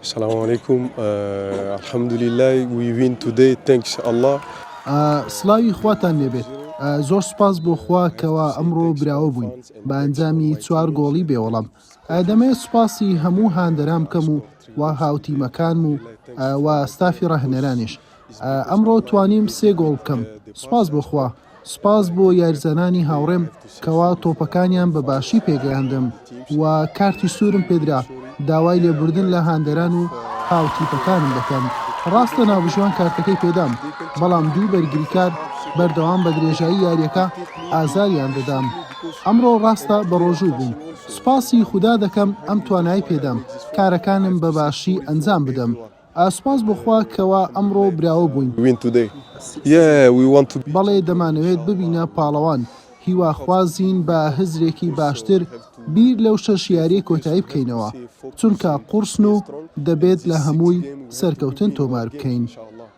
Assalamu alaikum. Alhamdulillah, we win today. Thanks Allah. سڵاوی خواتان لێبێت زۆر سوپاس بۆ خوا کەوا ئەمڕۆ براوە بووین بە ئەنجامی 4 گۆڵی بێوەڵام دەمەوێت سوپاسی هەموو هاندەرام بکەم و هاوتیمەکانم و ستافی ڕاهێنەرانیش ئەمڕۆ توانیم 3 گۆڵ بکەم سوپاس بۆ خوا سوپاس بۆ یاریزانانی هاوڕێم کەوا تۆپەکانیان بە باشی پێگەیاندم و کارتی سوورم پێدرا داوای لێبوردن لە هاندەران و هاوتیپەکانم دەکەم ڕاستە ناوژوان کارتەکەی پێدام بەڵام دوو بەرگریکار بەردەوام بە درێژایی یاریەکە ئازاریان دەدام ئەمڕۆ ڕاستە بە ڕۆژوو بووم سوپاسی خوددا دەکەم ئەم توانایی پێدام کارەکانم بە باشی ئەنجام بدەم سوپاس بخوا کەوا ئەمڕۆ براوە بووین بەڵێ دەمانەوێت ببینە پاڵەوان هیواخوازین بە هزرێکی باشتر بیر لەو شەش یاریە کۆتایی بکەینەوە چونکە قورسن و دەبێت لە هەمووی سەرکەوتن تۆمار بکەین